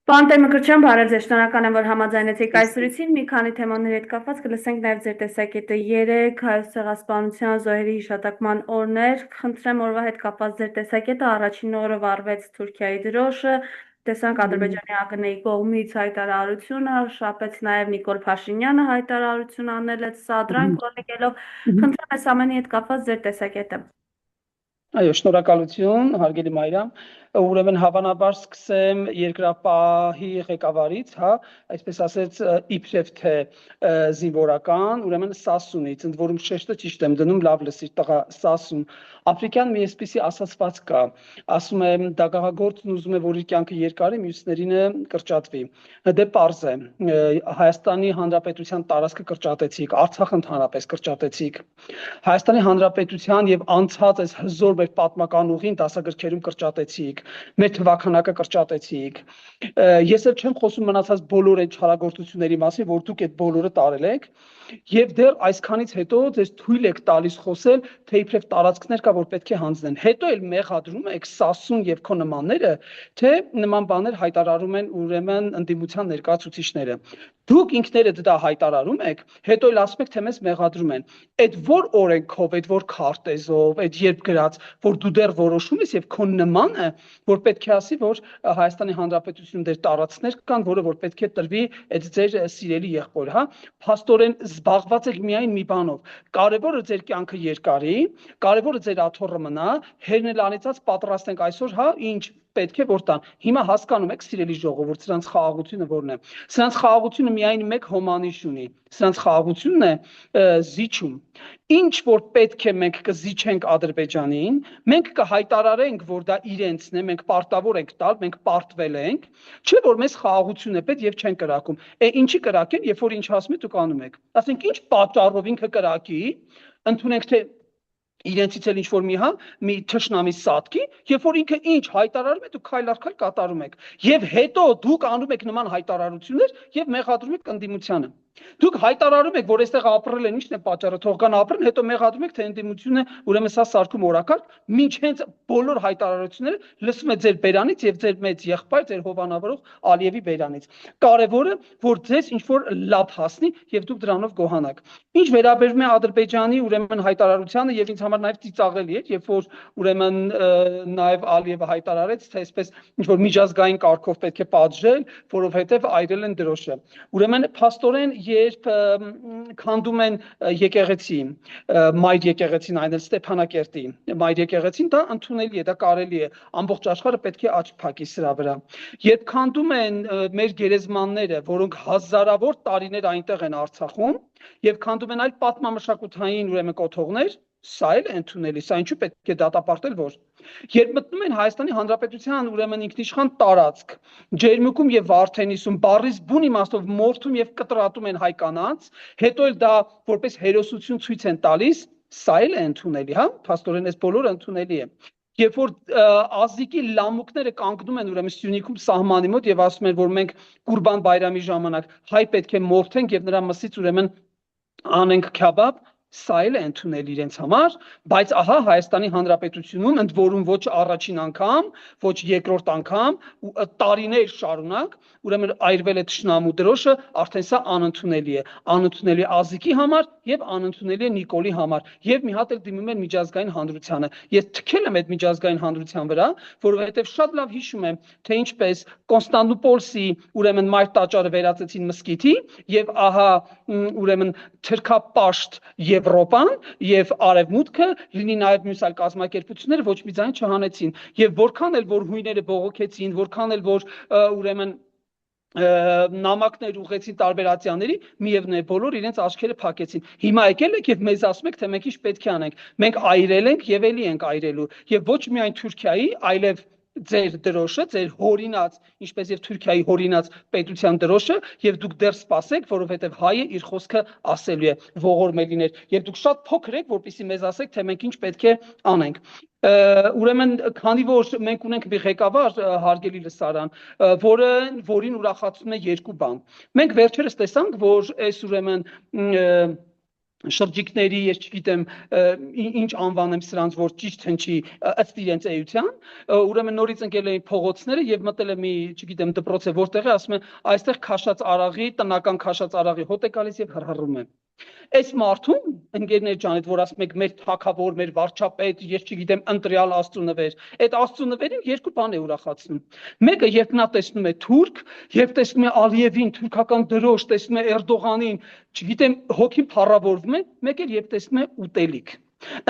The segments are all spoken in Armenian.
Պարոն Տեր-Մկրտչյան, բարև ձեզ, շնորհակալ եմ, որ համաձայնեցիք այս զրույցին։ Մի քանի թեմաների հետ կապված կլսենք նաև ձեր տեսակետը։ Երեկ Հայոց ցեղասպանության զոհերի հիշատակման օրն էր։ Խնդրեմ օրվա հետ կապված ձեր տեսակետը։ Առաջին օրը վառվեց Թուրքիայի դրոշը, տեսանք Ադրբեջանի ԱԳՆ-ի կողմից հայտարարությունը, շապեց նաև Նիկոլ Փաշինյանը հայտարարություն անել այդ սադրանք օրենքելով։ Խնդրեմ այս ամենի հետ կապված ձեր տեսակետը։ Այո, շնորհակալություն, հարգելի Մայրամ։ Ուրեմն հավանաբար սկսեմ երկրապահի ղեկավարից, հա, այսպես ասած իբրև թե զինվորական, ուրեմն Սասունից, ընդ որում շեշտը ճիշտ եմ դնում, լավ լսիր, տղա, Սասուն։ Աֆրիկյան մի էսպիսի ասացված կա, ասում է դագաղագործն ուզում է, որ իր կյանքը երկարի, մյուսներինը կրճատվի։ Դե պարզ է, Հայաստանի Հանրապետության տարածքը կրճատեցիք, Արցախը ընդհանրապես կրճատեցիք։ Հայաստանի Հանրապետության եւ անցած այս հզոր մեր պատմական ուղին դասագրքերում կրճատեցիք, մեր թվականակը կրճատեցիք։ Ես էլ չեմ խոսում մնացած բոլոր այն չարագործությունների մասին, որ դուք այդ բոլորը տարել եք, եւ դեռ այսքանից հետո ձեզ թույլ եք տալիս խոսել, թե իբրև տարածքներ կա, որ պետք է հանձնեն։ Հետո էլ մեղադրում եք Սասուն եւ քո նմանները, թե նման բաներ հայտարարում են ուրեմն ընդդիմության ներկայացուցիչները։ Դուք ինքներդ դա հայտարարում եք, հետո էլ ասում եք, թե մեզ մեղադրում են։ Այդ որ օրենքով, այդ որ քարտեզով, այդ երբ գրած, որ դու դեռ որոշում ես եւ քո նմանը, որ պետք է ասի, որ Հայաստանի Հանրապետությունում դեր տարածքներ կան, որը որ պետք է տրվի այդ ձեր սիրելի եղբոր, հա, փաստորեն զբաղված եք միայն մի բանով։ Կարևորը ձեր կյանքը երկարի, կարևորը ձեր աթոռը մնա, հերն էլ անիծած պատրաստ ենք այսօր, հա, ինչ պետք է որ տան։ Հիմա հասկանում եք, սիրելի ժողովուրդ, սրանց խաղաղությունը որն է։ Սրանց խաղաղությունը միայն մեկ հոմանիշ ունի։ Սրանց խաղաղությունն է զիջում։ Ինչ որ պետք է մենք կզիջենք Ադրբեջանին, մենք կհայտարարենք, որ դա իրենցն է, մենք պարտավոր ենք տալ, մենք պարտվել ենք, չէ որ մեզ խաղաղություն է պետք եւ չեն կրակում։ Ինչի կրակեն, երբ որ ինչ ասում եք, դուք անում եք։ Ասենք ինչ պատճառով ինքը կրակի, ընդունենք թե իրենցից էլ ինչ որ մի թշնամի սատկի, երբ որ ինքը ինչ հայտարարում է, դուք քայլ առ քայլ կատարում եք։ Եվ հետո դուք անում եք նման հայտարարություններ եւ մեղադրում եք ընդդիմությանը։ Դուք հայտարարում եք, որ այստեղ ապրել են, ինչն է պատճառը, թող կան ապրեն, հետո մեղադրում եք, թե ընդդիմությունը ուրեմն սա սարքում օրակարգ, մինչ հենց բոլոր հայտարարությունները լսում է ձեր բերանից եւ ձեր մեծ եղբայր, ձեր հովանավորող Ալիևի բերանից։ Կարևորը, որ ձեզ ինչ որ լավ հասնի եւ դուք դրանով գոհանաք։ Ինչ վերաբերում է Ադրբեջանի ուրեմն հայտարարությանը եւ ինձ համար նաեւ ծիծաղելի էր, երբ որ ուրեմն նաեւ Ալիևը հայտարարեց, թե այսպես ինչ որ միջազգային կարգով պետք է պատժել, որովհետեւ այրել են դրոշը։ Ուրեմն փաստորեն երբ քանդում են եկեղեցի, մայր եկեղեցին, այն էլ Ստեփանակերտի մայր եկեղեցին, դա ընդունելի է, դա կարելի է, ամբողջ աշխարհը պետք է աչք փակի սրա վրա։ Երբ քանդում են մեր գերեզմանները, որոնք հազարավոր տարիներ այնտեղ են Արցախում, եւ քանդում են այլ պատմամշակութային ուրեմն կոթողներ, սա էլ ընդունելի, սա ինչու պետք է դատապարտել, որ երբ մտնում են Հայաստանի Հանրապետության ուրեմն ինքնիշխան տարածք, Ջերմուկում եւ Վարդենիսում բառից բուն իմաստով մորթում եւ կտրատում են հայ կանանց, հետո էլ դա որպես հերոսություն ցույց են տալիս, սա էլ է ընդունելի, հա, փաստորեն այս բոլորը ընդունելի է։ Երբ որ ազգի լամուկները կանգնում են ուրեմն Սյունիքում սահմանի մոտ եւ ասում են, որ մենք Կուրբան Բայրամի ժամանակ հայ պետք է մորթենք եւ նրա մսից ուրեմն անենք քյաբաբ, սա էլ է ընդունել իրենց համար, բայց ահա Հայաստանի Հանրապետությունում ընդ որում ոչ առաջին անգամ, ոչ երկրորդ անգամ, տարիներ շարունակ, ուրեմն այրվել է թշնամու դրոշը, արդեն սա անընդունելի է, անընդունելի ազգի համար եւ անընդունելի է Նիկոլի համար, եւ մի հատ էլ դիմում են միջազգային հանրությանը։ Ես թքել եմ այդ միջազգային հանրության վրա, որովհետեւ շատ լավ հիշում եմ, թե ինչպես Կոնստանդնուպոլսի ուրեմն մայր տաճարը վերածեցին մզկիթի եւ ահա ուրեմն թրքապաշտ Եվրոպան եւ Արևմուտքը լինի նաեւ մյուս այլ կազմակերպությունները ոչ մի ձայն չհանեցին եւ որքան էլ որ հույները բողոքեցին, որքան էլ որ ուրեմն նամակներ ուղեցին տարբեր ատյանների, միևնույն է բոլոր իրենց աչքերը փակեցին։ Հիմա եկել եք եւ մեզ ասում եք, թե մենք ինչ պետք է անենք։ Մենք այրել ենք եւ էլի ենք այրելու եւ ոչ միայն Թուրքիայի, այլև ձեր դրոշը, ձեր հորինած, ինչպես եւ Թուրքիայի հորինած պետության դրոշը եւ դուք դեռ սպասեք, որովհետեւ հայը իր խոսքը ասելու է, ողորմելիներ, եւ դուք շատ փոքր եք, որպեսզի մեզ ասեք, թե մենք ինչ պետք է անենք։ Ուրեմն քանի որ մենք ունենք մի ղեկավար հարգելի լսարան, որին ուրախացնում է երկու բան։ Մենք վերջերս տեսանք, որ այս ուրեմն շրջիկների, ես չգիտեմ, ինչ անվանեմ սրանց, որ ճիշտ հնչի ըստ իրենց էության, ուրեմն նորից ընկել էին փողոցները եւ մտել է մի, չգիտեմ, դպրոց է որտեղ է, ասում է, այստեղ քաշած արաղի, տնական քաշած արաղի հոտ է գալիս եւ հրհռում է։ Այս մարդուն, ընկերներ ջան, այդ որ ասում եք մեր թագավոր, մեր վարչապետ, ես չգիտեմ, ընտրյալ Աստծո նվեր, այդ Աստծո նվերին երկու բան է ուրախացնում։ Մեկը, երբ նա տեսնում է թուրք, երբ տեսնում է Ալիևին, թուրքական դրոշ, տեսնում է Էրդողանին, չգիտեմ, հոգին փառավորվում է, մեկ էլ երբ տեսնում է ուտելիք։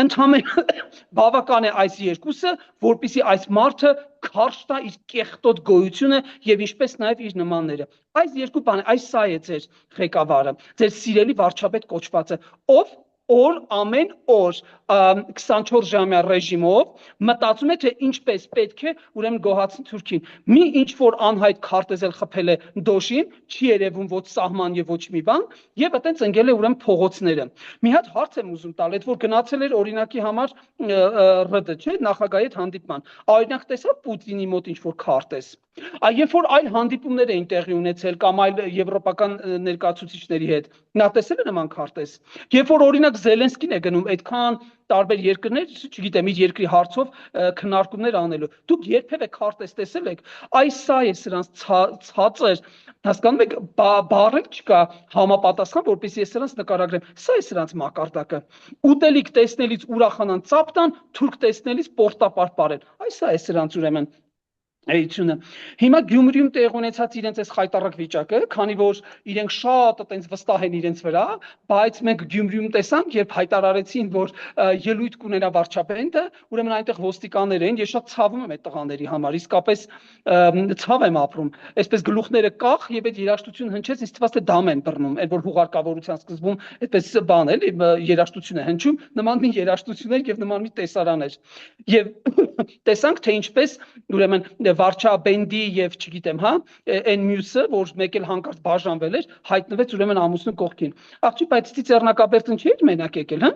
Ընդհանրապես բավական է այս երկուսը, որպեսզի այս մարդը քարշ տա իր կեղտոտ գոյությունը եւ ինչպես նաեւ իր նմանները։ Այս երկու բանը, այս սա է ձեր ղեկավարը, ձեր սիրելի վարչապետ կոչվածը, ով օր ամեն օր 24 ժամյա ռեժիմով մտածում է թե ինչպես պետք է ուրեմն գոհացնի Թուրքին։ Մի ինչ որ անհայտ քարտեզել խփել է դոշին, չի երևում ոչ սահման եւ ոչ մի բան, եւ այտենց ընկել է ուրեմն փողոցները։ Մի հատ հարց եմ ուզում տալ, այդ որ գնացել էր օրինակի համար ՌԴ, չէ, նախագահի հետ հանդիպման։ Օրինակ տեսա Պուտինի մոտ ինչ որ քարտեզ։ Երբ որ այլ հանդիպումներ էին տեղի ունեցել կամ այլ եվրոպական ներկայացուցիչների հետ, նա տեսել է նման քարտեզ։ Երբ որ օրինակ Զելենսկին է գնում այդքան տարբեր երկրներ, չգիտեմ, իր երկրի հարցով քննարկումներ անելու, դուք երբևէ քարտեզ տեսել եք, այս սա է սրանց ցածր, հասկանում եք, բառեր չկա համապատասխան, որպեսզի ես սրանց նկարագրեմ, սա է սրանց մակարդակը։ Ուտելիք տեսնելից ուրախանան ծափ տան, թուրք տեսնելից պորտապար ապարեն։ Այս սա է սրանց ուրեմն էությունը։ Հիմա Գյումրիում տեղ ունեցած իրենց այս խայտարակ վիճակը, քանի որ իրենք շատ այտենց վստահ են իրենց վրա, բայց մենք Գյումրիում տեսանք, երբ հայտարարեցին, որ ելույթ կունենա վարչապետը, ուրեմն այնտեղ ոստիկաններ են, ես շատ ցավում եմ այդ տղաների համար, իսկապես ցավ եմ ապրում, այսպես գլուխները կախ եւ այդ երաժշտությունը հնչեց, ինձ թվաց թե դամ են բռնում, այդ որ հուղարկավորության սկզբում այդպես բան էլի երաժշտություն է հնչում, նման մի երաժշտություն էր եւ նման մի տեսարան էր։ Եվ տեսանք թե ինչպես ուրեմն վարչապետի եւ չգիտեմ, հա, այն մյուսը, որ մեկ էլ հանկարծ բաժանվել էր, հայտնվեց ուրեմն ամուսնու կողքին։ Աղջի, բայց Ծիծեռնակաբերդն չի մենակ եկել, հա։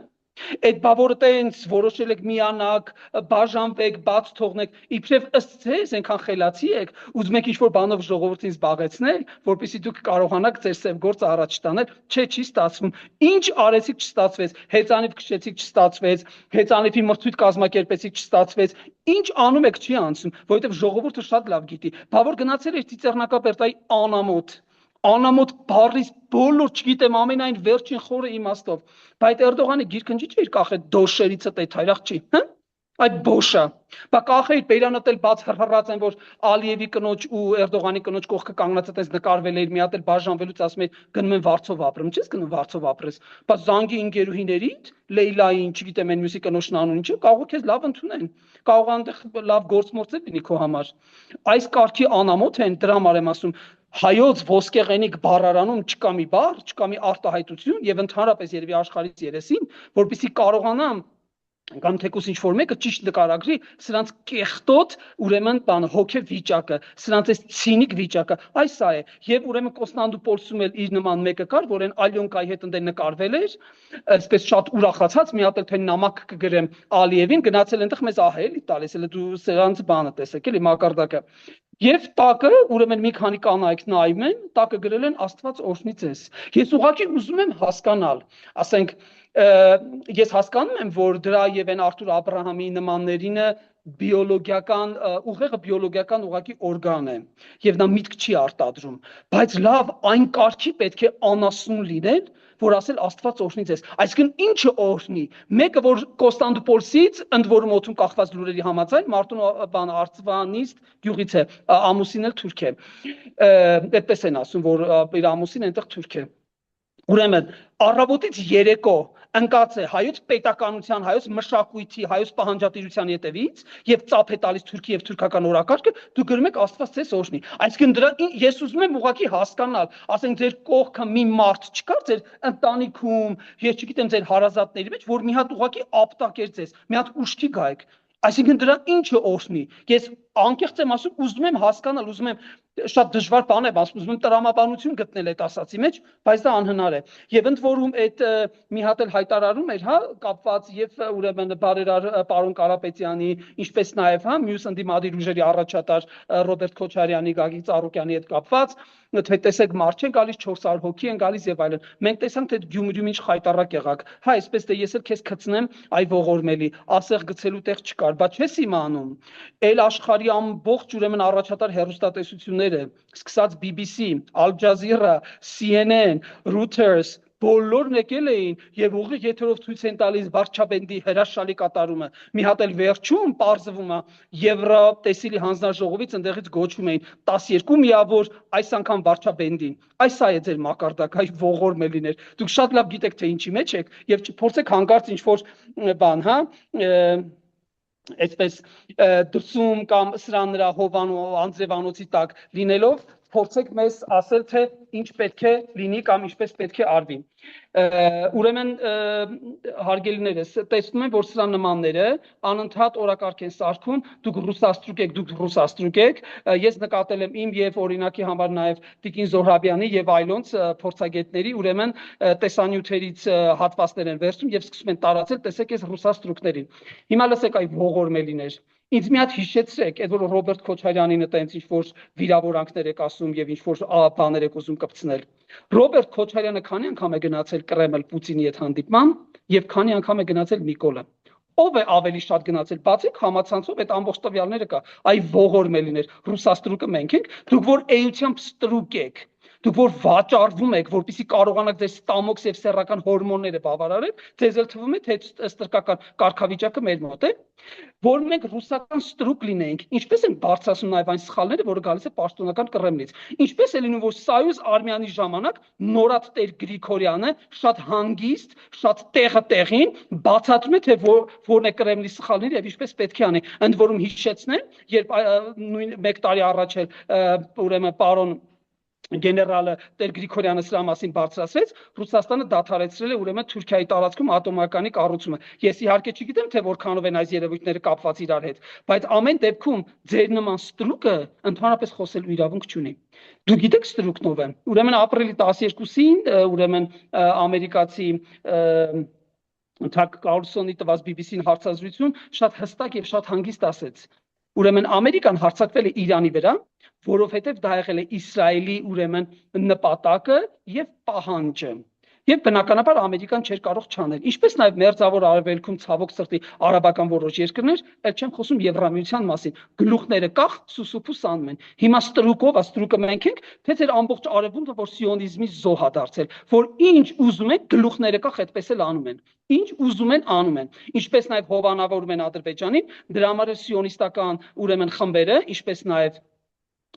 Այդ բավորը տենց որոշել եք միանաք, բաժանվեք, բաց թողնեք, իբրև ըստ ձեզ այնքան խելացի եք, ուզում եք ինչ-որ բանով ժողովրդին զբաղեցնել, որպեսզի դուք կարողանաք ձեր սև գործը առաջ տանել, չէ, չի ստացվում։ Ինչ արեցիք չստացվեց, հեծանիվ քշեցիք չստացվեց, հեծանիվի մրցույթ կազմակերպեցիք չստացվեց, ինչ անում եք չի անցնում, որովհետև ժողովուրդը շատ լավ գիտի։ Բա որ գնացել էր Ծիծեռնակաբերդայի անամոթ բառից բոլոր, չգիտեմ, ամենայն վերջին խորը իմաստով, բայց Էրդողանը գիրքնջի չէր կախել դոշերիցը տե թայրախ չի, հա? Այդ բոշա, բա կախեի բերանդ էլ բաց հրհրած են, որ Ալիևի կնոջ ու Էրդողանի կնոջ կողքը կանգնած այդպես նկարվել էր, մի հատ էլ բաժանվելուց ասում էր գնում են Վարչով ապրում, չես գնում Վարչով ապրես, բա զանգի ընկերուհիներիդ, Լեյլային, չգիտեմ, այն մյուսի կնոջն անուն ինչը, կարող է քեզ լավ ընդունեն, կարող այնտեղ լավ գործմորձ լինի քո համար։ Այս կարգի անամոթ են, դրա համար եմ ասում, հայոց ոսկեղենիկ բառարանում չկա մի բառ, չկա մի արտահայտություն եւ ընդհանրապես երևի աշխարհից երեսին, որպեսզի կարողանամ կամ թեկուս ինչ որ մեկը ճիշտ նկարագրի սրանց կեղտոտ ուրեմն բան հոգե վիճակը, սրանց այս ցինիկ վիճակը, այս սա է։ Եվ ուրեմն Կոստանդնուպոլսում էլ իր նման մեկը կար, որ այն Ալյոնկայի հետ ընդեն նկարվել էր, այսպես շատ ուրախացած, մի հատ էլ թե նամակ կգրեմ Ալիևին, գնացել այնտեղ մեզ ահ էլի տալիս, էլ դու սրանց բանը տեսեք, էլի մակարդակը։ Եվ տակը ուրեմն մի քանի կանայք նայում են, տակը գրել են Աստված օրհնի ձեզ։ Ես ուղղակի ուզում եմ հասկանալ, ասենք ես հասկանում եմ, որ դրա եւ այն Արթուր Աբրահամի նմաններինը բիոլոգիական ուղեղը բիոլոգիական ուղղակի օրգան է եւ նա միտք չի արտադրում, բայց լավ այն կարգի պետք է անասուն լինել, որ ասել Աստված օրհնի ձեզ։ Այսինքն ինչը օրհնի։ Մեկը որ Կոստանդնուպոլսից ընդ որում օդում կախված լուրերի համաձայն Մարտուն բան Արծվանիստ գյուղից է, ամուսին էլ թուրք է։ Այդպես են ասում, որ իր ամուսին այնտեղ թուրք է։ Ուրեմն առավոտից երեկո ընկած է հայոց պետականության, հայոց մշակույթի, հայոց պահանջատիրության ետևից եւ ծափ է տալիս Թուրքի եւ թուրքական օրակարգը, դու գրում եք Աստված ձեզ օրհնի։ Այսինքն դրա ես ուզում եմ ուղղակի հասկանալ, ասենք ձեր կողքը մի մարդ չկար ձեր ընտանիքում, ես չգիտեմ ձեր հարազատների մեջ, որ մի հատ ուղղակի ապտակեր ձեզ, մի հատ ուշքի գայք։ Այսինքն դրա ինչը օրհնի։ Ես անկեղծ եմ ասում, ուզում եմ հասկանալ, ուզում եմ շատ դժվար բան է, ուզում եմ տրամաբանություն գտնել այդ ասացի մեջ, բայց դա անհնար է։ Եվ ընդ որում այդ մի հատ էլ հայտարարում էր, հա, կապված եւ ուրեմն բարերար պարոն Կարապետյանի, ինչպես նաեւ հա մյուս ընդդիմադիր ուժերի առաջատար Ռոբերտ Քոչարյանի, Գագիկ Ծառուկյանի հետ կապված, թե տեսեք մարդ չեն գալիս 400 հոգի են գալիս եւ այլն։ Մենք տեսանք թե Գյումրիում ինչ խայտարակ եղաք։ Հա, այսպես թե ես էլ քեզ գցնեմ, այ ողորմելի, ասեղ գցելու տեղ չկար, բայց չես իմանում։ Էլ աշխարհի ամբողջ ուրեմն առաջատար հեռուստատեսությունները, սկսած BBC, Al Jazeera, CNN, Reuters, բոլորն եկել էին եւ ուղիղ եթերով ցույց են տալիս վարչապետի հրաշալի կատարումը։ Մի հատ էլ վերջում պարզվում է Եվրատեսիլի հանձնաժողովից ընդեղից գոչում էին 12 միավոր այս անգամ վարչապետին։ Այս է ձեր մակարդակը, այ ողորմելիներ։ Դուք շատ լավ գիտեք թե ինչի մեջ եք եւ չփորձեք հանկարծ ինչ որ բան, հա, այսպես դրսում կամ սրան նրա հովանու անձրևանոցի տակ լինելով փորձեք մեզ ասել թե ինչ պետք է լինի կամ ինչպես պետք է արվի։ Ուրեմն հարգելիներս, տեսնում եմ, որ սրա նմանները անընդհատ օրակարգ են սարքում, դուք ռուսաստրուկ եք, ես նկատել եմ իմ եւ օրինակի համար նաեւ Տիկին Զոհրաբյանի եւ այլոնց փորձագետների, ուրեմն տեսանյութերից հատվածներ են վերցնում եւ սկսում են տարածել, տեսեք այս ռուսաստրուկներին։ Հիմա լսեք այ ողորմելիներ։ Ինձ մի հատ հիշեցրեք, այդ որ Ռոբերտ Քոչարյանին տենց ինչ որ վիրավորանքներ եք ասում եւ ինչ որ բաներ եք ուզում կպցնել։ Ռոբերտ Քոչարյանը քանի անգամ է գնացել Կրեմլ Պուտինի հետ հանդիպման եւ քանի անգամ է գնացել Նիկոլը։ Ով է ավելի շատ գնացել, բացեք համացանցով այդ ամբողջ տվյալները կա։ Այ ողորմելիներ, ռուսաստրուկը մենք ենք, դուք որ էությամբ ստրուկ եք։ Դուք որ վաճառվում եք, որպեսզի կարողանաք ձեր ստամոքս եւ սեռական հորմոնները բավարարել, ձեզ էլ թվում է թե ստրկական կարգավիճակը մեր մոտ է, որ մենք ռուսական ստրուկ լինենք, ինչպես են բարձրացնում նաեւ այն սխալները, որը գալիս է պաշտոնական Կրեմլից։ Ինչպես է լինում, որ Սայուզ Արմյանի ժամանակ Նորադ Տեր Գրիգորյանը շատ հանգիստ, շատ տեղը տեղին բացատրում է թե որն է Կրեմլի սխալները եւ ինչպես պետք է անի։ Ընդ որում հիշեցնեմ, երբ նույն 1 տարի առաջ էլ ուրեմն պարոն գեներալը Տեր Գրիգորյանը սրա մասին բարձրացրեց, Ռուսաստանը դադարեցրել է ուրեմն Թուրքիայի տարածքում ատոմականի կառուցումը։ Ես իհարկե չգիտեմ թե որքանով են այս երևույթները կապված իրար հետ, բայց ամեն դեպքում ձեր նման ստրուկը ընդհանրապես խոսելու իրավունք չունի։ Դուք գիտեք ստրուկնով է։ Ուրեմն ապրիլի 12-ին ուրեմն ամերիկացի Թակ Կարլսոնի տված BBC-ին հարցազրույցում շատ հստակ եւ շատ հանգիստ ասեց. Ուրեմն Ամերիկան հարձակվել է Իրանի վրա, որովհետև դա եղել է Իսրայելի ուրեմն նպատակը եւ պահանջը։ Եվ բնականաբար Ամերիկան չէր կարող չանել։ Ինչպես նաև Մերձավոր Արևելքում ցավոք սրտի արաբական որոշ երկրներ, այլ չեմ խոսում Եվրամիության մասին, գլուխները կախ սուսուփուս անում են։ Հիմա ստրուկով, ստրուկը մենք ենք, թե ձեր ամբողջ արևմուտքը, որ սիոնիզմի զոհ է դարձել, որ ինչ ուզում եք գլուխները կախ այդպես էլ անում են։ Ինչ ուզում են անում են։ Ինչպես նաև հովանավորում են Ադրբեջանին, դրա համար սիոնիստական ուրեմն խմբերը, ինչպես նաև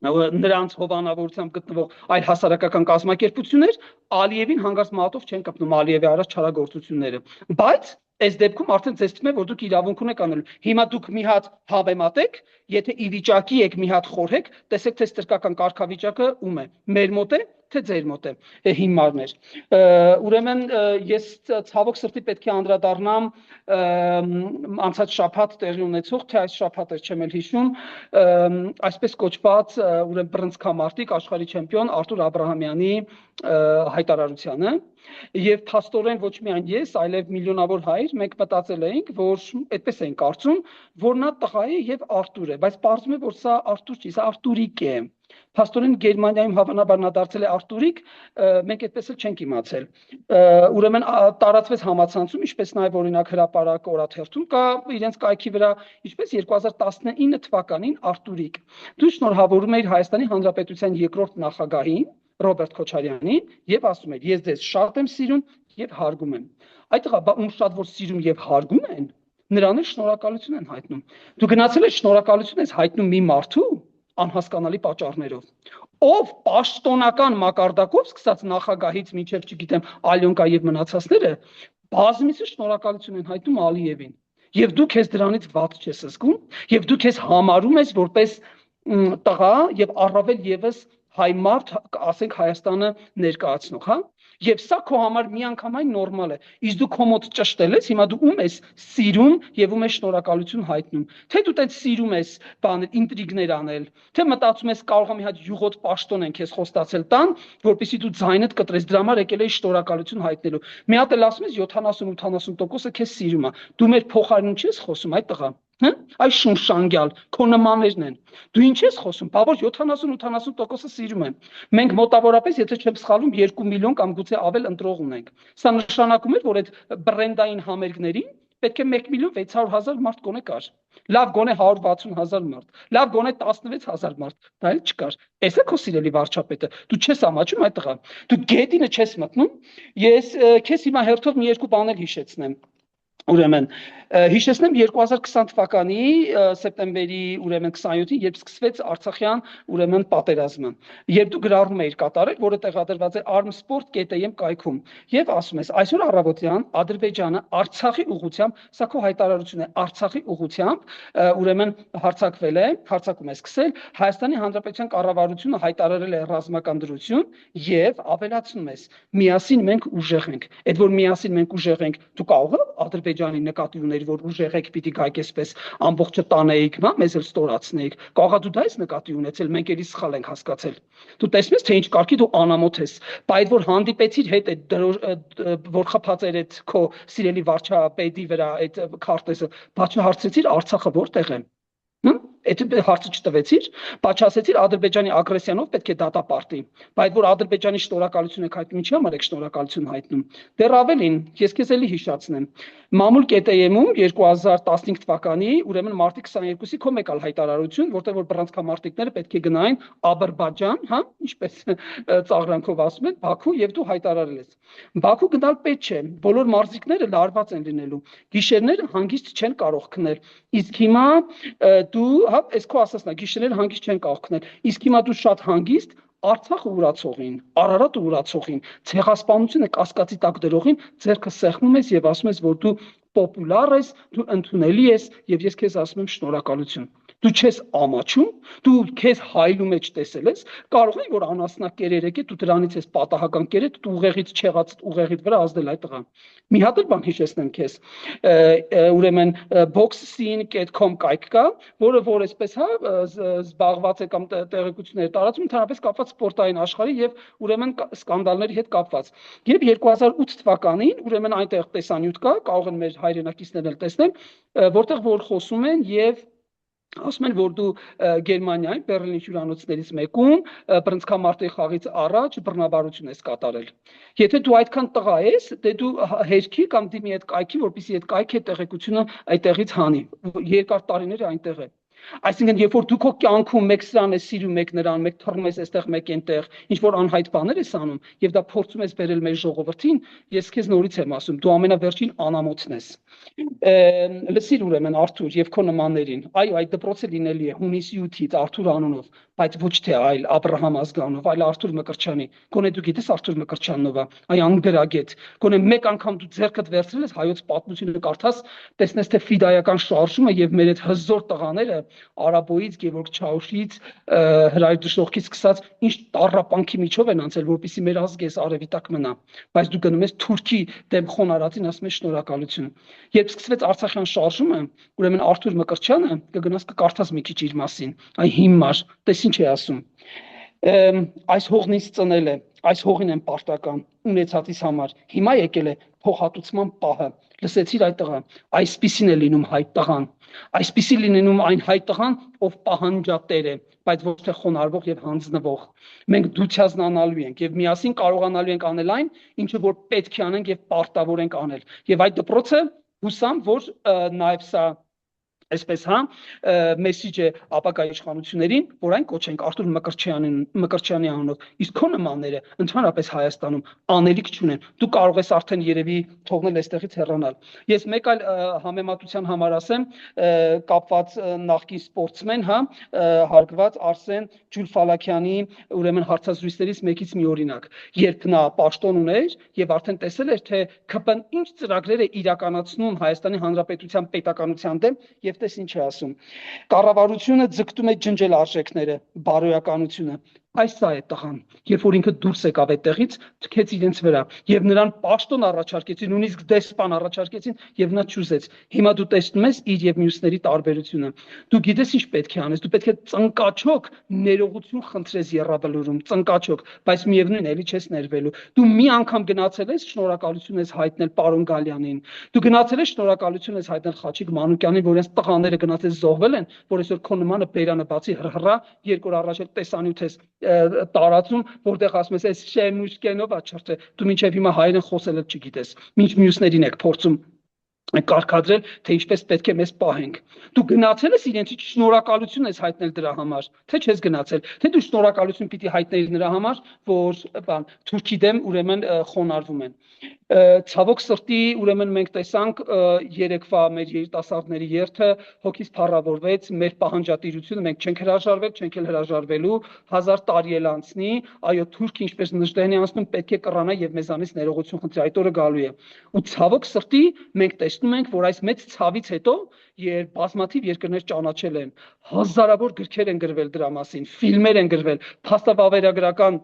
նրանց հովանավորությամբ գտնվող այլ հասարակական կազմակերպություններ Ալիևին հանգարց մատով չեն կպնում Ալիևի առաջ չարագործությունները, բայց այս դեպքում արդեն ձեզ թվում է որ դուք իրավունք ունեք անելու։ Հիմա դուք մի հատ հավեմատեք, եթե ի վիճակի եք մի հատ խորհեք, տեսեք թե ստրկական կարգավիճակը ում է, մեր մոտ է թե ձեր մոտ է հիմարներ։ Ուրեմն ես ցավոք սրտի պետք է անդրադառնամ անցած շաբաթ տեղի ունեցող, թե այս շաբաթ չեմ էլ հիշում, այսպես կոչված ուրեմն բռնցքամարտիկ աշխարհի չեմպիոն Արտուր Աբրահամյանի հայտարարությանը եւ փաստորեն ոչ միայն ես, այլև միլիոնավոր հայեր մենք մտածել էինք, որ այդպես են կարծում, որ նա տղա է եւ Արտուր է, բայց պարզվում է որ սա Արտուր չի, սա Արտուրիկ է։ Փաստորեն Գերմանիայում հավանաբար նա դարձել է Արտուրիկ, մենք այդպես էլ չենք իմացել։ Ուրեմն տարածվեց համացանցում, ինչպես նաև օրինակ հրապարակ օրաթերթում կա իրենց կայքի վրա, ինչպես 2019 թվականին Արտուրիկ։ Դու շնորհավորում էիր Հայաստանի Հանրապետության երկրորդ նախագահին Ռոբերտ Քոչարյանին եւ ասում էր. ես ձեզ շատ եմ սիրում եւ հարգում եմ։ Այդ տղա ում շատ որ սիրում եւ հարգում են, նրան էլ շնորհակալություն են հայտնում։ Դու գնացել ես շնորհակալություն ես հայտնում մի մարդու անհասկանալի պատճառներով, ով պաշտոնական մակարդակով սկսած նախագահից մինչև չգիտեմ Ալյոնկա եւ մնացածները բազմիցս շնորհակալություն են հայտնում Ալիևին եւ դու քեզ դրանից ված չես զգում եւ դու քեզ համարում ես որպես տղա եւ առավել եւս հայ մարդ, ասենք Հայաստանը ներկայացնող, հա։ Եվ սա քո համար միանգամայն նորմալ է։ Իսկ դու քո մոտ ճշտել ես, հիմա դու ում ես սիրում եւ ում ես շնորհակալություն հայտնում։ Թե դու տենց սիրում ես բաներ, ինտրիգներ անել, թե մտածում ես կարող է մի հատ յուղոտ պաշտոն են քեզ խոստացել տան, որպեսզի դու ձայնդ կտրես, դրա համար եկել ես շնորհակալություն հայտնելու։ Մի հատ էլ ասում ես 70-80%-ը քեզ սիրում է։ Դու մեր փոխարինում չես խոսում, այդ տղա։ Այս շունշանգյալ քո նմաններն են։ Դու ինչ ես խոսում, բա որ 70-80%-ը սիրում են։ Մենք մոտավորապես, եթե չեմ սխալվում, 2 միլիոն կամ գուցե ավել ընտրող ունենք։ Սա նշանակում է, որ այդ բրենդային համերգներին պետք է 1.600.000 մարդ գոնե կար։ Լավ գոնե 160.000 մարդ, լավ գոնե 16.000 մարդ, դա էլ չկար։ Էս է քո սիրելի վարչապետը։ Դու չես ամաչում այդ տղա։ Դու գետինը չես մտնում։ Ես քեզ հիմա հերթով մի երկու բաներ հիշեցնեմ։ Ուրեմն հիշեցնեմ 2020 թվականի սեպտեմբերի ուրեմն 27-ին, երբ սկսվեց Արցախյան ուրեմն պատերազմը, երբ դու գրառում էիր կատարել, որը տեղադրված է armsport.am կայքում, եւ ասում ես այսօր առավոտյան Ադրբեջանը Արցախի ուղղությամբ, սա քո հայտարարությունն է, Արցախի ուղղությամբ ուրեմն հարձակվել է, հարձակում է սկսել, Հայաստանի Հանրապետության կառավարությունը հայտարարել է ռազմական դրություն եւ ավելացնում ես, միասին մենք ուժեղ ենք, այդ որ միասին մենք ուժեղ ենք, դու կարող ես Ադրբեջանի նկատի ուներ, որ ուժեղ եք պիտի գայք այսպես ամբողջը տանեիք, հա, մեզ էլ ստորացնեիք։ Կարող է դու դա ես նկատի ունեցել, մենք էլի սխալ ենք հասկացել։ Դու տեսնում ես, թե ինչ կարգի դու անամոթ ես, բայց որ հանդիպեցիր հետ այդ որ խփած էր այդ քո սիրելի վարչապետի վրա այդ քարտեզը, բաց հարցրեցիր Արցախը որտեղ է։ Այդ հարցը չտվեցիր, բաչասեցիր Ադրբեջանի ագրեսիանով պետք է դատապարտի, բայց որ Ադրբեջանի շնորհակալություն եք հայտնում, ինչի համար եք շնորհակալություն հայտնում։ Դեռ ավելին, ես քեզ էլի հիշացնեմ։ Մամուլ.am-ում 2015 թվականի, ուրեմն մարտի 22-ի քո մեկ այլ հայտարարություն, որտեղ որ բռնցքամարտիկները պետք է գնային Ադրբեջան, հա, ինչպես ծաղրանքով ասում են, Բաքու, եւ դու հայտարարել ես։ Բաքու գնալ պետք չէ, բոլոր մարզիկները լարված են լինելու, գիշերները հանգիստ չեն կարող քնել։ Իսկ հիմա դու, հա, այս քո ասածն է, գիշերները հանգիստ չեն կարող քնել։ Իսկ հիմա դու շատ հանգիստ Արցախը ուրացողին, Արարատը ուրացողին, ցեղասպանությունը կասկածի տակ դրողին ձեռքը սեղմում ես եւ ասում ես, որ դու պոպուլար ես, դու ընդունելի ես եւ ես քեզ ասում եմ շնորհակալություն։ Դու չես ամաչում, դու քեզ հայլու մեջ տեսել ես, կարող է որ անասնակ կերեր եկե, դու դրանից ես պատահական կերեր, դու ուղեղից չեղած ուղեղիդ վրա ազդել այդ տղան։ Մի հատ էլ բան հիշեցնեմ քեզ։ Ուրեմն boxscene.com կայք կա, որը որ այսպես հա զբաղված է կամ տեղեկություններ տարածում, ընդհանրապես կապված սպորտային աշխարհի եւ ուրեմն սկանդալների հետ կապված։ Եվ 2008 թվականին ուրեմն այնտեղ տեսանյութ կա, կարող են մեր հայրենակիցներն էլ տեսնել, որտեղ որ խոսում են եւ ասում են, որ դու Գերմանիայի Բեռլինի հյուրանոցներից մեկում բռնցքամարտի խաղից առաջ բռնաբարություն ես կատարել։ Եթե դու այդքան տղա ես, դե դու հերքի կամ դիմի այդ կայքի, որպեսզի այդ կայքի տեղեկությունը այդտեղից հանի։ Երկար տարիներ այնտեղ է։ Այսինքն, երբ որ դու քո կյանքում մեկ սրան ես սիրում, մեկ նրան, մեկ թռնում ես այստեղ, մեկ այնտեղ, ինչ որ անհայտ բաներ ես անում, եւ դա փորձում ես բերել մեր ժողովրդին, ես քեզ նորից եմ ասում, դու ամենավերջին անամոթն ես։ Լսիր ուրեմն Արթուր եւ քո նմաններին, այո, այդ դպրոցը լինելի է հունիսի 8-ից Արթուր անունով, բայց ոչ թե այլ Աբրահամ ազգանով, այլ Արթուր Մկրտչյանի։ Գոնե դու գիտես Արթուր Մկրտչյանով է, այ անգրագետ։ Գոնե մեկ անգամ դու ձեռքդ վերցրել ես հայոց պատմությունը կարդաս, տեսնես թե ֆիդայական շարժումը եւ մեր այդ հզոր տղաները Արաբոյից, Գևորգ Չաուշից, Հրայր Դժոխքից սկսած ինչ տառապանքի միջով են անցել, որպեսզի մեր ազգը այս արևի տակ մնա, բայց դու գնում ես Թուրքի դեմ խոնարհածին ասում ես շնորհակալություն։ Երբ սկսվեց Արցախյան շարժումը, ուրեմն Արթուր Մկրտչյանը կգնաս կկարդաս մի քիչ իր մասին, այ հիմար, տես ինչ է ասում։ Այս հողնից ծնել է, այս հողին են պարտական ունեցածից համար, հիմա եկել է փոխհատուցման պահը, լսեցիր այդ տղան, այսպիսին է լինում հայ տղան, այսպիսի լինում այն հայ տղան, ով պահանջատեր է, բայց ոչ թե խոնարհվող եւ հանձնվող։ Մենք դուցյազնանալու ենք եւ միասին կարողանալու ենք անել այն, ինչը որ պետք է անենք եւ պարտավոր ենք անել։ Եվ այդ դպրոցը հուսամ, որ նաեւ սա այսպես հա մեսիջ է ապակա իշխանություններին, որ այն կոչենք Արթուր Մկրտչյանի անունով, իսկ քո նմանները ընդհանրապես Հայաստանում անելիք չունեն։ Դու կարող ես արդեն երևի թողնել այստեղից հեռանալ։ Ես մեկ այլ համեմատության համար ասեմ, կապված նախկին սպորտսմեն, հա, հարգված Արսեն Ջուլֆալաքյանի ուրեմն հարցազրույցներից մեկից մի օրինակ, երբ նա պաշտոն ուներ եւ արդեն տեսել էր, թե ԿՊ-ն ինչ ծրագրեր է իրականացնում Հայաստանի Հանրապետության պետականության դեմ եւ տես ինչ է ասում։ Կառավարությունը ձգտում է ջնջել արժեքները, բարոյականությունը, Այս սա է տղան, երբ որ ինքը դուրս եկավ այդտեղից, թքեց իրենց վրա եւ նրան պաշտոն առաջարկեցին, նույնիսկ դեսպան առաջարկեցին եւ նա չուզեց։ Հիմա դու տեսնում ես իր եւ մյուսների տարբերությունը։ Դու գիտես ինչ պետք է անես, դու պետք է ծնկաչոք ներողություն խնդրես Եռաբլուրում, ծնկաչոք, բայց միևնույն էլի չես ներվելու։ Դու մի անգամ գնացել ես, շնորհակալություն ես հայտնել պարոն Գալյանին։ Դու գնացել ես, շնորհակալություն ես հայտնել Խաչիկ Մանուկյանին, որ այս տղաները գնացել զոհվել են, որ այսօր քո նմանը բերանը բացի հրհրա, երկու օր առաջ էլ տեսանյութ ես տարածում, որտեղ ասում ես, այս շեմուշկենով աչրտե, դու մինչև հիմա հայերեն խոսելը չգիտես, մինչ մյուսներին եք փորձում կարգադրել, թե ինչպես պետք է մեզ պահենք։ Դու գնացել ես իրենցից շնորհակալություն ես հայտնել դրա համար, թե չես գնացել, թե դու շնորհակալություն պիտի հայտնել նրա համար, որ բան Թուրքի դեմ ուրեմն խոնարհվում են։ Ցավոք սրտի, ուրեմն մենք տեսանք երեկվա մեր երիտասարդների երթը հոգիս փառավորվեց, մեր պահանջատիրությունը մենք չենք հրաժարվել, չենք էլ հրաժարվելու, 1000 տարի էլ անցնի, այո, Թուրքը ինչպես Նժդեհն է անցնում, պետք է կռանա եւ մեզանից ներողություն խնդրի, այդ օրը գալու է։ Ու ցավոք սրտի մենք տեսնում ենք, որ այս մեծ ցավից հետո, երբ բազմաթիվ երկրներ ճանաչել են, հազարավոր գրքեր են գրվել դրա մասին, ֆիլմեր են գրվել, փաստավավերագրական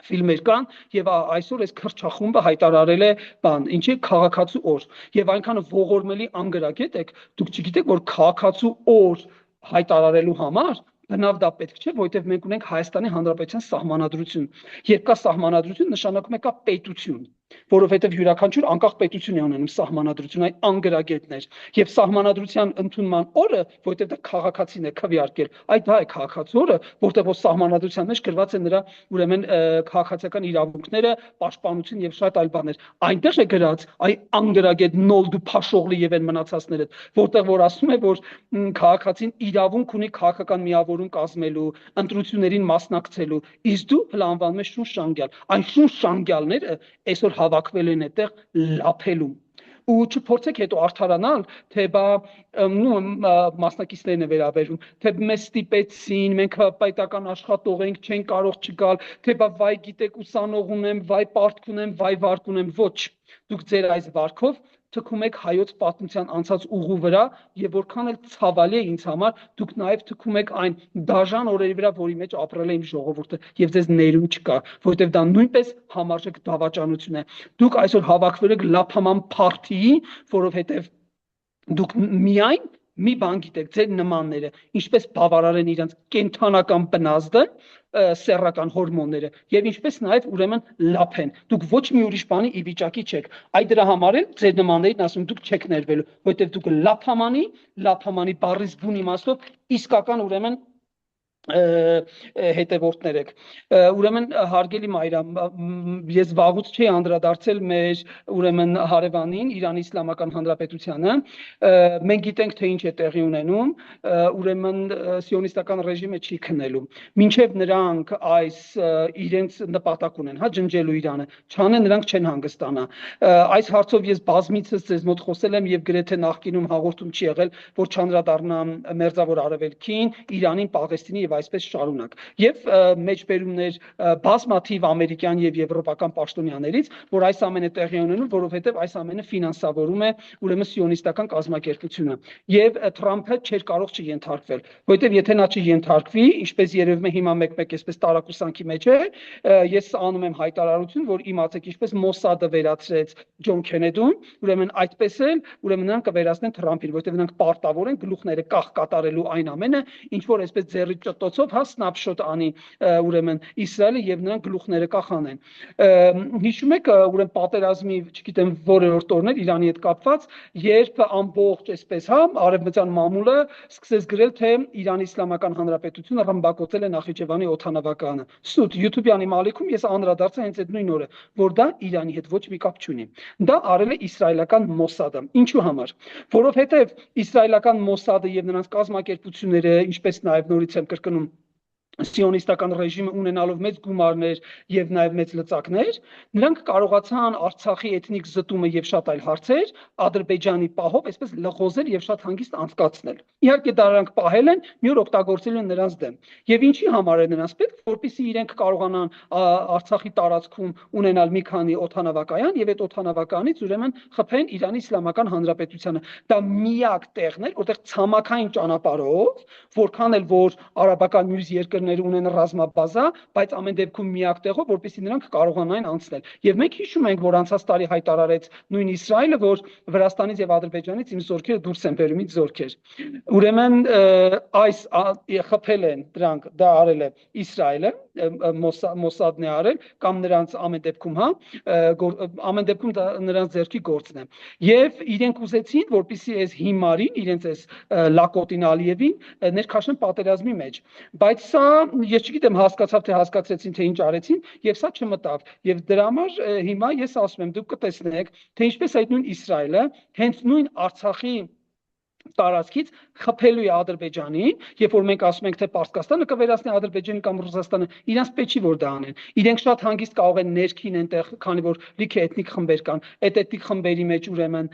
ֆիլմեր կան եւ այսօր այս քրչախումբը հայտարարել է բան, ինչի քաղաքացու օր եւ այնքան ողորմելի անգրագետ եք, դուք չգիտեք, որ քաղաքացու օր հայտարարելու համար բնավ դա պետք չէ, որովհետև մենք ունենք Հայաստանի Հանրապետության սահմանադրություն։ Երբ կա սահմանադրություն, նշանակում է կա պետություն, որովհետև յուրաքանչյուր անկախ պետություն է ունենում սահմանադրություն, այն անգրագետներ։ Եվ սահմանադրության ընդունման օրը, որովհետև դա քաղաքացին է քվեարկել, այդ դա է քաղաքացու օրը, որտեղ որ սահմանադրության մեջ գրված է նրա ուրեմն քաղաքացիական իրավունքները, պաշտպանություն եւ շատ այլ բաներ։ Այնտեղ է գրած այ անգրագետ Նոլդու Փաշողլի եւ այն մնացածները, որտեղ որ ասում է, որ քաղաքացին իրավունք ունի քաղաքական միավոր կազմելու, ընտրություններին մասնակցելու, իսկ դու հլա անվանում ես շուն շանգյալ։ Այն շուն շանգյալները այսօր հավաքվել են այդտեղ լափելու։ Ու չփորձեք հետո արդարանալ, թե բա մասնակիցներն է վերաբերում, թե մեզ ստիպեցին, մենք պետական աշխատող ենք, չեն կարող չգալ, թե բա վայ գիտեք ուսանող ունեմ, վայ պարտք ունեմ, վայ վարկ ունեմ, ոչ։ Դուք ձեր այս վարքով թքում եք հայոց պատմության անցած ուղու վրա եւ որքան էլ ցավալի է ինձ համար, դուք նաեւ թքում եք այն դաժան օրերի վրա, որի մեջ ապրել է իմ ժողովուրդը եւ ձեզ ներում չկա, որովհետեւ դա նույնպես համարժեք դավաճանություն է։ Դուք այսօր հավաքվել եք լափաման փարթիի, որովհետեւ դուք միայն մի բան գիտեք, ձեր նմանները, ինչպես բավարարեն իրենց կենթանական բնազդը, սեռական հորմոնները եւ ինչպես նաեւ ուրեմն լափեն։ Դուք ոչ մի ուրիշ բանի ի վիճակի չեք։ Այդ դրա համար էլ ձեր նմաններին ասում դուք չեք ներվելու, որովհետեւ դուք լափամանի բառից բուն իմաստով իսկական ուրեմն հետևորդներ եք։ Ուրեմն հարգելի Մայրամ, ես վաղուց չի անդրադարձել մեր ուրեմն հարևանին, Իրանի Իսլամական Հանրապետությանը։ Մենք գիտենք, թե ինչ է տեղի ունենում, ուրեմն սիոնիստական ռեժիմը չի քննելու։ Մինչև նրանք այս իրենց նպատակ ունեն, հա, ջնջելու Իրանը, չանեն, նրանք չեն հանգստանա։ Այս հարցով ես բազմիցս ձեզ մոտ խոսել եմ եւ գրեթե նախկինում հաղորդում չի եղել, որ չանդրադառնամ Մերձավոր Արևելքին, Իրանին, Պաղեստինին եւ այսպես շարունակ։ Եվ մեջբերումներ բազմաթիվ ամերիկյան եւ եվրոպական պաշտոնյաներից, որ այս ամենը տեղի ունենում, որովհետեւ այս ամենը ֆինանսավորում է ուրեմն սիոնիստական կազմակերպությունը։ Եվ Թրամփը չէր կարող չենթարկվել, որովհետեւ եթե նա չենթարկվի, ինչպես երևում է հիմա մեկ-մեկ այսպես տարակուսանքի մեջ է, ես անում եմ հայտարարություն, որ իմացեք, ինչպես Մոսադը վերացրեց Ջոն Քենեդուն, ուրեմն այդպես էլ ուրեմն նրանք կվերացնեն Թրամփին, որովհետեւ նրանք պարտավոր են գլուխները կախ կատարելու այն ամենը, ինչ որ այսպես ձեռի ճտոցով հա սնապշոտ անի ուրեմն Իսրայելը եւ նրանք գլուխները կախանեն։ Հիշում եք ուրեմն պատերազմի, չգիտեմ որերորդ օրներ Իրանի հետ կապված, երբ ամբողջ այսպես հա արևմտյան մամուլը սկսեց գրել, թե Իրանի Իսլամական Հանրապետությունը ռմբակոծել է Նախիջևանի օդանավականը։ Սուտ YouTube-յանի մալիքում ես անդրադարձա հենց այդ նույն օրը, որ դա Իրանի հետ ոչ մի կապ չունի։ Դա արել է իսրայելական Մոսադը։ Ինչու համար? Որովհետեւ իսրայելական Մոսադը եւ նրանց կազմակերպությունները, ինչպես նաեւ նորից եմ կրկնում, սիոնիստական ռեժիմը ունենալով մեծ գումարներ եւ նաեւ մեծ լծակներ, նրանք կարողացան Արցախի էթնիկ զտումը եւ շատ այլ հարցեր Ադրբեջանի պահով այսպես լղոզել եւ շատ հանգիստ անցկացնել։ Իհարկե դրանք պահել են, մի օր օգտագործել են նրանց դեմ։ Եվ ինչի համար է նրանց պետք, որպեսզի իրենք կարողանան Արցախի տարածքում ունենալ մի քանի օդանավակայան եւ այդ օդանավականից ուրեմն խփեն Իրանի Իսլամական Հանրապետությանը։ Դա միակ տեղն է, որտեղ ցամաքային ճանապարհով, որքան էլ որ արաբական մյուս երկրներ երկրները ունեն ռազմաբազա, բայց ամեն դեպքում միակ տեղով, որպեսզի նրանք կարողանային անցնել։ Եվ մենք հիշում ենք, որ անցած տարի հայտարարեց նույն Իսրայելը, որ Վրաստանից եւ Ադրբեջանից իմ զորքերը դուրս են բերում իր զորքեր։ Ուրեմն այս խփել են դրանք, դա արել է Իսրայելը, Մոսադն է արել, կամ նրանց ամեն դեպքում, ամեն դեպքում դա նրանց ձեռքի գործն է։ Եվ իրենք ուզեցին, որպեսզի այս հիմարին, իրենց այս Լակոտին Ալիևին ներքաշեն պատերազմի մեջ, բայց սա ես չգիտեմ հասկացավ թե հասկացրեցին թե ինչ արեցին եւ սա չմտավ եւ դրա համար հիմա ես ասում եմ դուք կտեսնեք թե ինչպես այդ նույն Իսրայելը հենց նույն Արցախի տարածքից խփելու է Ադրբեջանին, երբ որ մենք ասում ենք թե Պարսկաստանը կվերացնի Ադրբեջանը կամ Ռուսաստանը, իրանց պետք չի որ դա անեն։ Իրենք շատ հանգիստ կարող են ներքին այնտեղ, քանի որ լիքը էթնիկ խմբեր կան, այդ էթնիկ խմբերի մեջ ուրեմն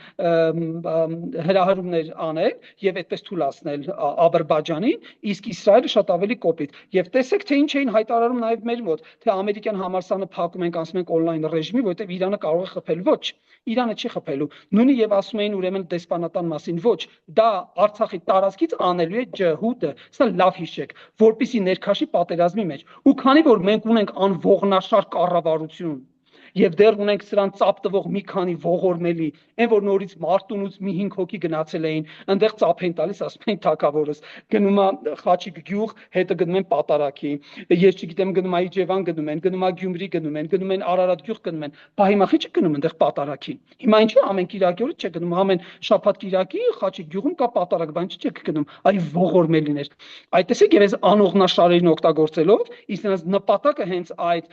հրահրումներ անել եւ այդպես թույլատրել Ադրբեջանին, իսկ Իսրայելը շատ ավելի կոպիտ։ Եվ տեսեք թե ինչ էին հայտարարում նաեւ մեր մոտ, թե ամերիկյան համալսարանը փակում ենք, ասում ենք on-line ռեժիմի, որովհետեւ Իրանը կարող է խփել։ Ոչ, Իրանը չի խփելու։ Նույնը եւ ասում էին ուրեմն դեսպանատան մասին, ոչ, դա Արցախի տարածքից անելու է ջհուդը, սա լավ հիշեք, որպեսի ներքաշի պատերազմի մեջ։ Ու քանի որ մենք ունենք անողնաշար կառավարություն եւ դեռ ունենք սրան ծափ տվող մի քանի ողորմելի, այն որ նորից Մարտունուց մի 5 հոգի գնացել էին, այնտեղ ծափ են տալիս, ասում են թակավորս, գնում է Խաչիկ գյուղ, հետը գնում են Պատարագի, ես չգիտեմ գնում է Իջևան գնում է Գյումրի գնում են Արարատ գյուղ գնում են, բա հիմա չի գնում այնտեղ Պատարագի։ Հիմա ինչու ամեն կիրակի օրը չէ գնում, ամեն շաբաթ կիրակի Խաչիկ գյուղում կա Պատարագ, բան չի գնում, այ ողորմելիներ։ Այդ տեսեք եւ այս անողնաշարերին օգտագործելով, իսկ նրանց նպատակը հենց այդ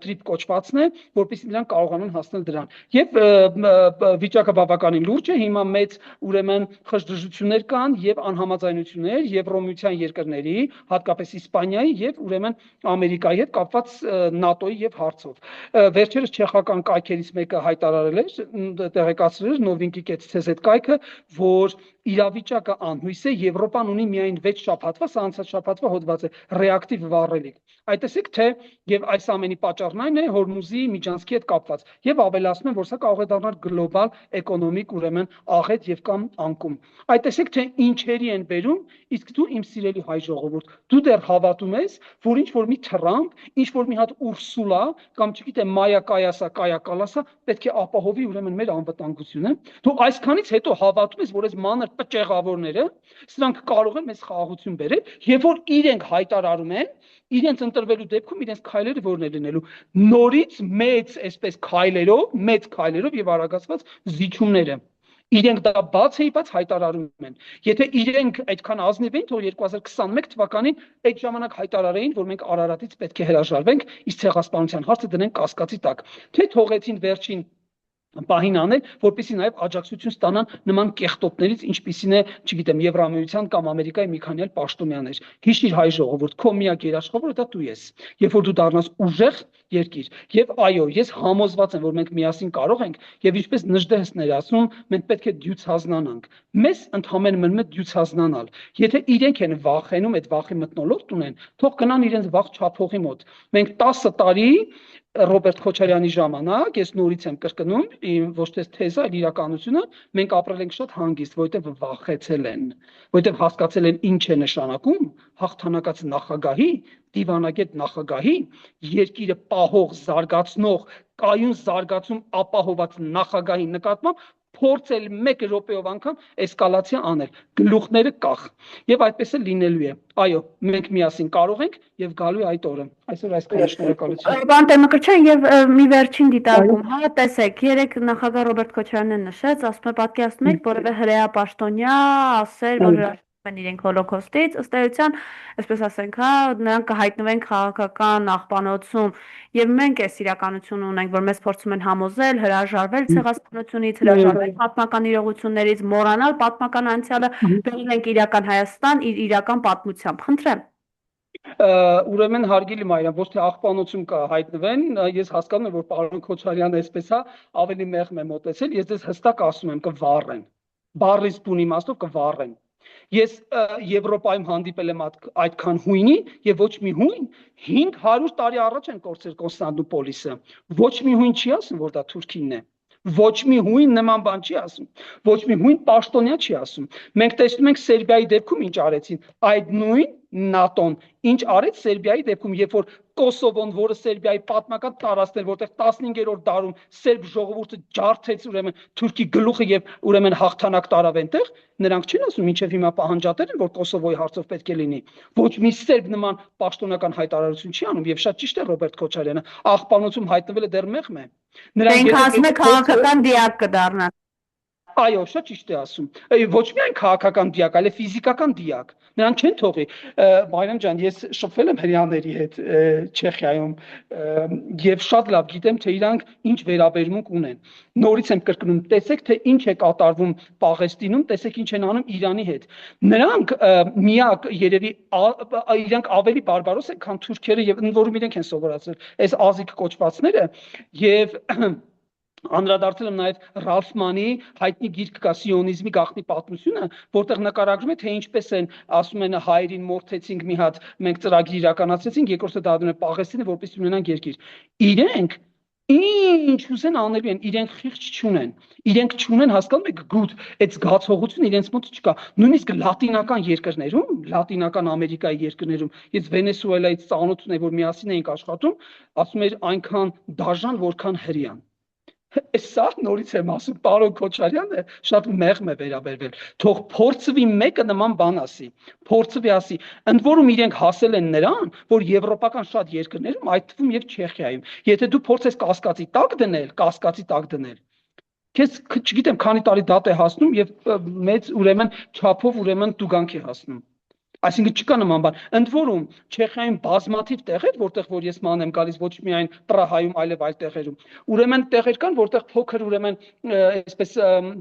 տրիպ կոչվածն է, որպեսզի նրանք կարողանան հասնել դրան։ Եվ վիճակը բավականին լուրջ է, հիմա մեծ ուրեմն խժդժություններ կան եւ անհամաձայնություններ Եվրոմիության երկրների, հատկապես Իսպանիայի եւ ուրեմն Ամերիկայի հետ կապված ՆԱՏՕ-ի եւ հարցով։ Վերջերս չեխական կայքերից մեկը հայտարարել էր, տեղեկացրել էր Novinky.cz կայքը, որ իրավիճակը անհույս է, Եվրոպան ունի միայն 6 շաբաթվա, սա անցած շաբաթվա հոդված է, ռեակտիվ վառելիք։ Այդ տեսեք թե եւ այս ամենի պատճառն այն է Հորմուզի միջանցքի հետ կապված եւ ավելացնում են, որ սա կարող է դառնալ գլոբալ էկոնոմիկ ուրեմն աղետ եւ կամ անկում։ Այդ տեսեք թե ինչերի են բերում, իսկ դու իմ սիրելի հայ ժողովուրդ, դու դեռ հավատում ես, որ ինչ որ մի Թրամփ, ինչ որ մի հատ Ուրսուլա կամ չգիտեմ Մայա Կայասա, Կայա Կալասա պետք է ապահովի ուրեմն մեր անվտանգությունը։ Դու այսքանից հետո հավատում ես, որ այս մանր պճեղավորները սրանք կարող են մեզ խաղաղություն բերել, եւ որ իրենք հայտարարում են իրենց ընտրվելու դեպքում իրենց քայլերը որն է լինելու նորից մեծ այսպես քայլերով եւ արագացված զիջումները իրենք դա բաց հայտարարում են եթե իրենք այդքան ազնիվ են թող 2021 թվականին այդ ժամանակ հայտարարեին որ մենք Արարատից պետք է հրաժարվենք իսկ ցեղասպանության հարցը դնենք կասկածի տակ թե թողեցին վերջին պահին անել, որպեսզի նաև աջակցություն ստանան նման կեղտոտներից, ինչպիսին է, չգիտեմ, Եվրամիության կամ Ամերիկայի մի քանի այլ պաշտոնյաներ։ Հիշիր հայ ժողովուրդ, քո միակ երաշխավորը դա դու ես։ Երբ որ դու դառնաս ուժեղ երկիր, եւ այո, ես համոզված եմ, որ մենք միասին կարող ենք, եւ ինչպես Նժդեհսն էր ասում, մենք պետք է դյուցազնանանք։ Մեզ ընդհանրապես մնում է դյուցազնանալ։ Եթե իրենք են վախենում, այդ վախի մթնոլորտ ունեն, թող գնան իրենց վախ չափողի մոտ։ Մենք 10 տարի Ռոբերտ Քոչարյանի ժամանակ, ես նորից եմ կրկնում, ոչ թե թեզը, այլ իրականությունը, մենք ապրել ենք շատ հանգիստ, որովհետև վախեցել են, որովհետև հասկացել են ինչ է նշանակում հաղթանակած նախագահի, դիվանագետ նախագահի, երկիրը պահող, զարգացնող, կայուն զարգացում ապահոված նախագահի նկատմամբ փորձել 1 րոպեով անգամ էսկալացիա անել, գլուխները կախ, եւ այդպես է լինելու է։ Այո, մենք միասին կարող ենք եւ գալու է այդ օրը։ Այսօր այսքան շնորհակալություն։ Բանտե Մկրտչյան եւ մի վերջին դիտարկում, հա, տեսեք, երեք նախագահ Ռոբերտ Քոչարյանն նշեց, ասում է պատկերացնում եք, որևէ հրեա պաշտոնյա ասել, որ հրաժարվում են իրենք հոլոկոստից, ըստ էության, այսպես ասենք, հա, նրանք կհայտնվեն քաղաքական աղբանոցում եւ մենք այս իրականությունը ունենք, որ մեզ փորձում են համոզել, հրաժարվել ցեղասպանությունից, հրաժարվել պատմական իրողություններից, մոռանալ պատմական անցյալը, բերել ենք իրական Հայաստան իր իրական պատմությամբ։ Խնդրեմ։ Ուրեմն հարգելի Մարիամ, ոչ թե աղբանոցում հայտնվեն, ես հասկանում եմ, որ պարոն Քոչարյանը այսպես է, ավելի մեղմ է մոտեցել, ես դες հստակ ասում եմ, կվառեն։ Բառից բուն իմաստով կվառեն։ Ես Եվրոպայում հանդիպել եմ այդքան հույնի եւ ոչ մի հույն 500 տարի առաջ են կորցրել Կոնստանդնուպոլիսը։ Ոչ մի հույն չի ասում, որ դա Թուրքինն է։ Ոչ մի հույն նման բան չի ասում։ Ոչ մի հույն պաշտոնյա չի ասում։ Մենք տեսնում ենք Սերբիայի դեպքում ինչ արեցին։ Այդ նույն ՆԱՏՕ-ն ինչ արեց Սերբիայի դեպքում, երբ որ Կոսովոն, որը Սերբիայի պատմական տարածքն էր, որտեղ 15-րդ դարում սերբ ժողովուրդը ջարդեց ուրեմն Թուրքի գլուխը եւ ուրեմն հաղթանակ տարավ այնտեղ, նրանք չեն ասում մինչեւ հիմա պահանջատեր են, որ Կոսովոյի հարցով պետք է լինի։ Ոչ մի սերբ նման պաշտոնական հայտարարություն չի անում եւ շատ ճիշտ է Ռոբերտ Քոչարյանը, աղբանոցում հայտնվելը դեռ մեղմ է։ Դենք ասում է քաղաքական դիակ կդառնա։ Այո, շատ ճիշտ է ասում։ Ոչ միայն քաղաքական դիակ, այլև ֆիզիկական դիակ։ Նրանք չեն թողի։ Բայրամ ջան, ես շփվել եմ հрьяաների հետ Չեխիայում եւ շատ լավ գիտեմ, թե իրանք ինչ վերաբերմունք ունեն։ Նորից եմ կրկնում, տեսեք թե ինչ է կատարվում Պաղեստինում, տեսեք ինչ են անում Իրանի հետ։ Նրանք միակ երևի իրանք ավելի բարբարոս են, քան թուրքերը եւ ընդ որում իրենք են սովորացել այս ազիկ կոչվածները եւ Անդրադարձել եմ նաև Ռալֆմանի հայտնի գիրք կա սիոնիզմի գաղտնի պատմությունը, որտեղ նկարագրում է, թե ինչպես են ասում են հայերին մորթեցինք մի հատ, մենք ծրագիր իրականացրեցինք, երկրորդը դա դնում է Պաղեստինը, որպես ունենան երկիր։ Իրենք ինչ ուզեն անելու են, իրենք խիղճ չունեն։ Իրենք չունեն, հասկանում եք, գուտ, այդ զգացողությունը իրենց մոտ չկա։ Նույնիսկ լատինական երկրներում, լատինական Ամերիկայի երկրներում, ես Վենեսուելայից ծանոթ ունեի, որ միասին էինք աշխատում, ասում էր այնքան դաժան, որքան հրեան։ Սա նորից եմ ասում, պարոն Քոչարյանը շատ մեղմ է վերաբերվել։ Թող փորձվի մեկը նման բան ասի, փորձվի ասի, ընդ որում իրենք հասել են նրան, որ եվրոպական շատ երկրներում, այդ թվում եւ Չեխիայում, եթե դու փորձես կասկածի տակ դնել, քեզ չգիտեմ, քանի տարի դատ է հասնում եւ մեծ ուրեմն չափով ուրեմն տուգանք է հասնում։ Այսինքն չկա նման բան։ Ընդ որում Չեխիայում բազմաթիվ տեղեր, որտեղ որ ես ման եմ գալիս ոչ միայն Պրահայում, այլև այլ տեղերում, ուրեմն տեղեր կան, որտեղ փոքր ուրեմն այսպես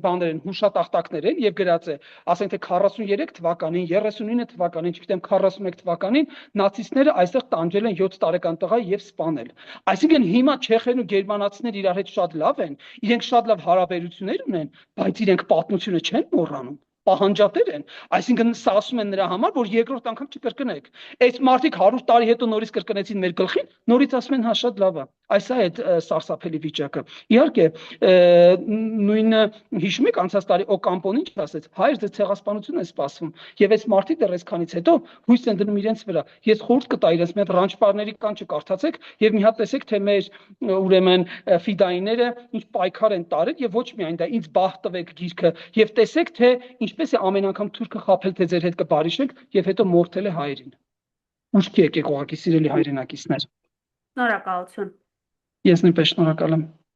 բաներ են, հուշատախտակներ են եւ գրած է, ասենք թե 43 թվականին, 39 թվականին, չգիտեմ 41 թվականին նացիստները այստեղ տանջել են 7 տարեկան տղա եւ սպանել։ Այսինքն հիմա չեխերն ու գերմանացիները իրար հետ շատ լավ են, իրենք շատ լավ հարաբերություններ ունեն, բայց իրենք պատմությունը չեն մոռանում։ Պահանջատեր են, այսինքն սա ասում են նրա համար, որ երկրորդ անգամ չկրկնեք։ Այս մարդիկ 100 տարի հետո նորից կրկնեցին մեր գլխին, նորից ասում են հա շատ լավ է։ Այս է այդ սարսափելի վիճակը։ Իհարկե, նույնը հիշում եք անցած տարի Օկամպոն ինչ ասեց, հայր ձեր ցեղասպանություն է սպասվում, եւ այս մարդիկ դեռ այսքանից հետո հույս են դնում իրենց վրա։ Ես խորհուրդ կտա իրենց մի հատ ռանչպարների կանչը կարդացեք եւ մի հատ տեսեք, թե մեր ուրեմն ֆիդայիները ինչ պայքար են տարել եւ ոչ միայն դա, ինձ բախ տվեք գիրքը եւ տեսեք, թե ինչպես է ամեն անգամ թուրքը խաբել, թե ձեր հետ կբարիշենք եւ հետո մորթել է հայրին։ Ուշքի եկեք ուղղակի սիրելի հայրենակիցներ։ Շնորհակալություն։ Ես նույնպես շնորհակալ եմ։